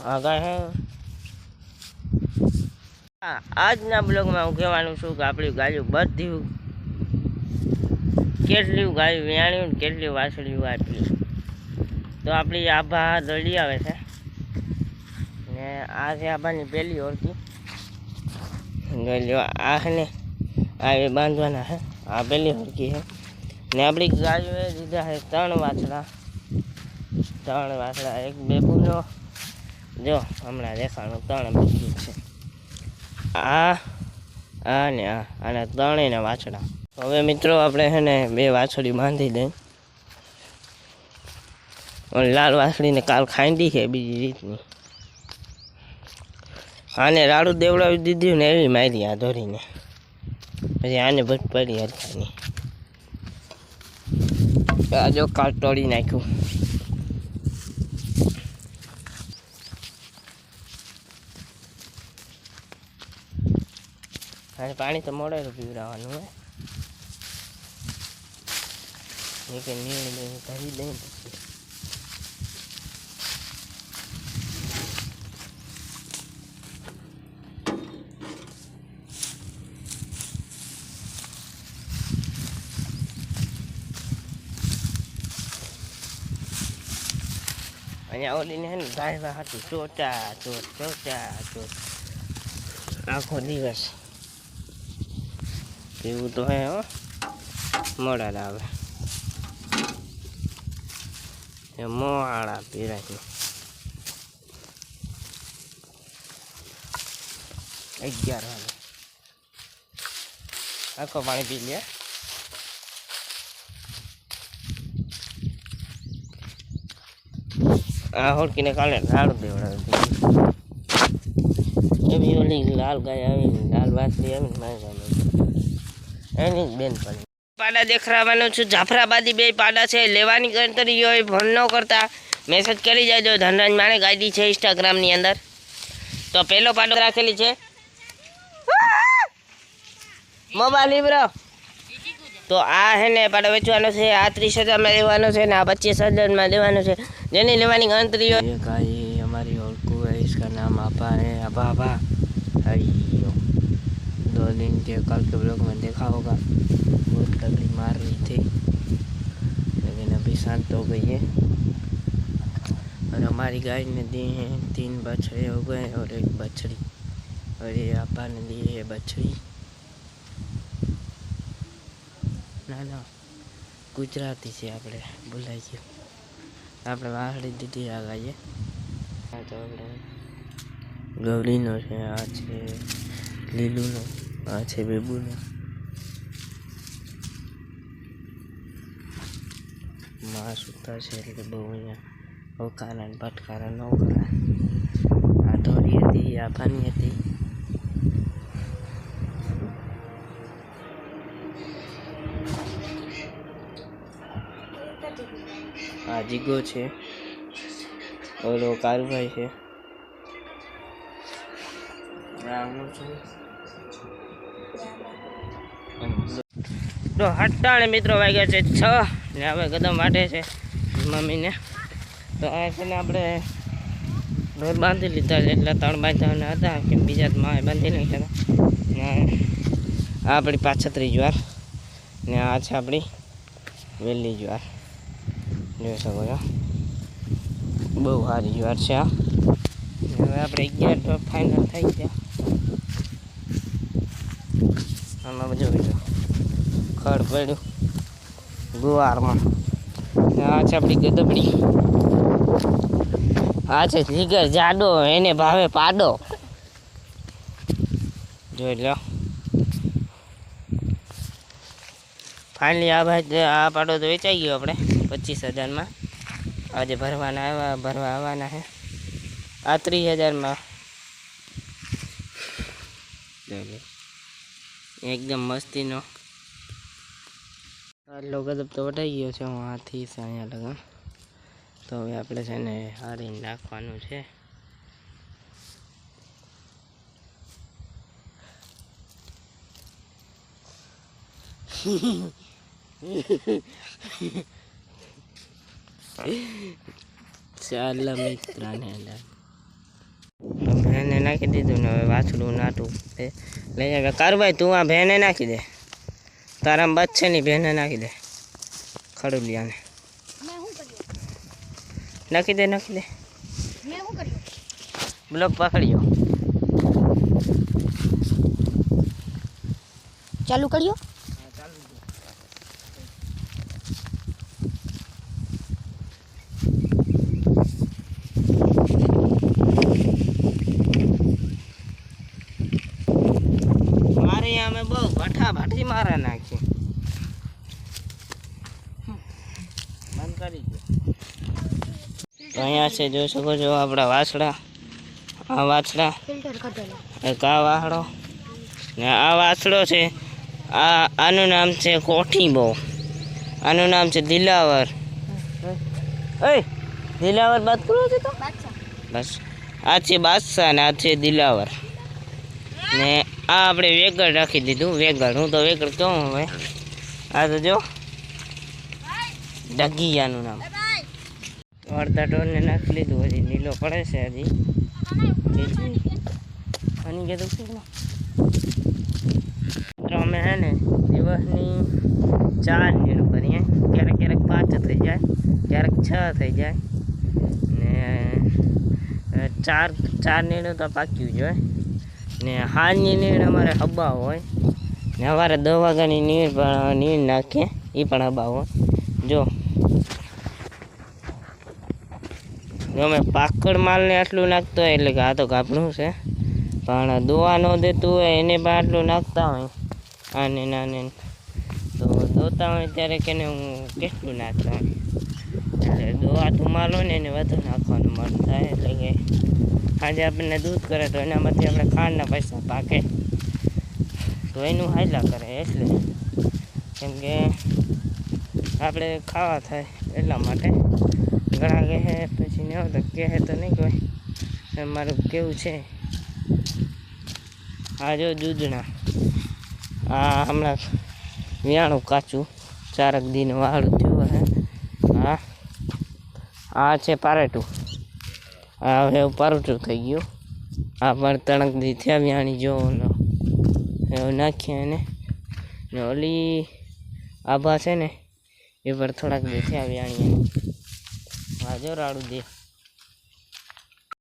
આ ગાય હે આજના બ્લોગમાં હું કહેવાનું છું કે આપણી ગાયું બધી કેટલી ગાયું વ્યાણ્યું ને કેટલી વાછડીઓ આપી. તો આપણી આભા દળી આવે છે ને આ છે આભાની પહેલી ઓળખી. આ છે ને આ એ બાંધવાના છે. આ પહેલી ઓળખી છે ને આપણી ગાયોએ દીધા છે 3 વાછડા. 3 વાછડા, એક બેબુનો જો હમણાં દેખાણું 3 બેબુ છે. આ ને આના 3 વાછડા. હવે મિત્રો આપણે છે ને 2 વાછડી બાંધી દઈ. લાલ વાછડીને કાલ ખાંડી છે બીજી રીતની. આને રાડું દેવડાવી દીધું ને એવી મારી આ ધોરીને. પછી આને ભટ પડી હરખાની. આ જો કાલ તોડી નાખ્યું. અને પાણી તો મોડેલું પીવડાવવાનું હોય. એ કે નીણ ભરી દઈ પછી અહીંયા ઓલીને હે ને ગાયવા હતું ચોચા આખો દિવસ પીવું તો હે હો. મોડા આવે એ મોહાળા પીરાય 11 વાગે આખો પાણી પી લે. આ હોડકીને કાલે રાડું દેવડાવ્યું એવી ઓલી લાલ ગાય આવી, લાલ વાછડી આવી મારી એની જ બેન પડી. પાડા દેખાડવાનું છું. જાફરાબાદી 2 પાડા છે. લેવાની ગણતરી હોય ફોન ન કરતા મેસેજ કરી જાજો. ધનરાજ માણે ગાડી છે ઇન્સ્ટાગ્રામની અંદર. તો પહેલો પાડો રાખેલી છે મોબાઈલ લીબરો. તો આ હે ને પાડો વેચવાનો છે. આ 30,000માં લેવાનો છે ને આ 25,000માં લેવાનો છે. જેની લેવાની ગણતરી હોય. ये गाय हमारी औरकू है, इसका नाम आपा है. आपा हरियो 2 दिन के कल के ब्लॉग में देखा होगा, बहुत तगड़ी मार रही थी लेकिन अभी शांत हो गई है. और हमारी गाय ने दी हैं 3 बछड़े हो गए और 1 बछड़ी. और ये आपा ने दी है बछड़ी. ના ગુજરાતી છે, આપણે ભૂલાઈ ગયું. આપણે વાહડી દીધી આ ગાઈએ. આ તો આપણે ગૌરીનો છે, આ છે લીલુનો, આ છે બેબુનો. માં સૂતા છે એટલે બહુ અહીંયા હોકારા ભટકારા ન કરાય. આ ધોરી હતી, આ ભાની હતી. આ જીગો છે, ઓલો કારુભાઈ છે. તો 78 મિત્રો વાગ્યા છે 6 ને હવે કદમ વાટે છે મમ્મીને. તો આ છે ને આપણે ઢોર બાંધી લીધા છે એટલે 3 બાંધવાના હતા કે બીજા માએ બાંધી નાખ્યા હતા. ને આ આપણી 35 જ્વાર ને આ છે આપણી વેલી જ્વાર. જોઈ શકો છો બહુ સારી જ્વાર છે આ. હવે આપણે 11 ફાઇનલ થઈ ગયા. આમાં બધું ખડ પડ્યું ગુવારમાં. આ છે આપણી ગદબડી. આ છે જીગર જાડો, એને ભાવે પાડો. જોઈ લો ફાઇનલી આ ભાઈ આ પાડો તો વેચાઈ ગયો આપણે 25,000માં. આજે ભરવા આવવાના છે આ 30,000માં. એકદમ મસ્તીનો આટલો ગદબ તો વટાઈ ગયો છે. હું આથી છે અહીંયા લગન. તો હવે આપણે છે ને હારીને નાખવાનું છે. ચાલો મિત્રને તો ભેને નાખી દીધું ને હવે વાછડું નાટું લઈ જાય. કારુભાઈ તું આ ભેને નાખી દે, તારા બચ્ચે ની ભેને નાખી દે, ખડુલિયાને નાખી દે, નાખી દે. બ્લોક પકડ્યો, ચાલુ કર્યો. મારે અમે બહુ ભઠ્ઠી મારા નાખી, બંધ કરી દો. તો અહીંયા છે જોઈ શકો છો આપણા વાછડા. આ વાછડા, એક આ વાછડો ને આ વાછડો છે. આનું નામ છે કોઠીબો, આનું નામ છે દિલાવર. દિલાવર બાત કરો છો તો બસ. આ છે બાદશાહ ને આ છે દિલાવર. ને આ આપણે વેગળ રાખી દીધું, વેગળ. હું તો વેગળ કહું હવે. આ તો જો ડગીયાનું નામ. અડધા ટોળને નાખી લીધું, હજી નીલો પડે છે. હજી આની કીધું કે અમે હે ને દિવસની 4 નીણ કરીએ. ક્યારેક ક્યારેક 5 થઈ જાય, ક્યારેક 6 થઈ જાય ને 4 નીણું તો પાક્યું જ હોય. ને હાલની નીણ અમારે હબા હોય ને અમારે 10 વાગ્યાની નીણ નાખીએ, એ પણ હબા હોય. જો અમે પાકડ માલને આટલું નાખતો હોય એટલે કે આ તો ગાભણું છે, પણ દોવા ન દેતું હોય એને પણ આટલું નાખતા હોય. આને નાને તો દોતા હોય ત્યારે કે હું કેટલું નાખતા હોય. એટલે દોવાતું માલ હોય ને એને વધુ નાખવાનું મન થાય. એટલે કે આજે આપણને દૂધ કરે તો એનામાંથી આપણે ખાંડના પૈસા પાકે તો એનું હાયલા કરે. એટલે કેમ કે આપણે ખાવા થાય એટલા માટે. ઘણા કહે પછી નહીં આવતા, કહે તો નહીં કોઈ. મારું કેવું છે આ જો દૂધણા, આ હમણાં વિયાણું કાચું 4 દિન વાળું થયું હે. હા આ છે પારેટું, આ હવે પારટું થઈ ગયું. આ પણ 3 દી થયા વિયાણી જો એવું નાખીએ એને. ને ઓલી આભા છે ને એ પર થોડાક દી થયા વિયાણી. આ જો રાડું દે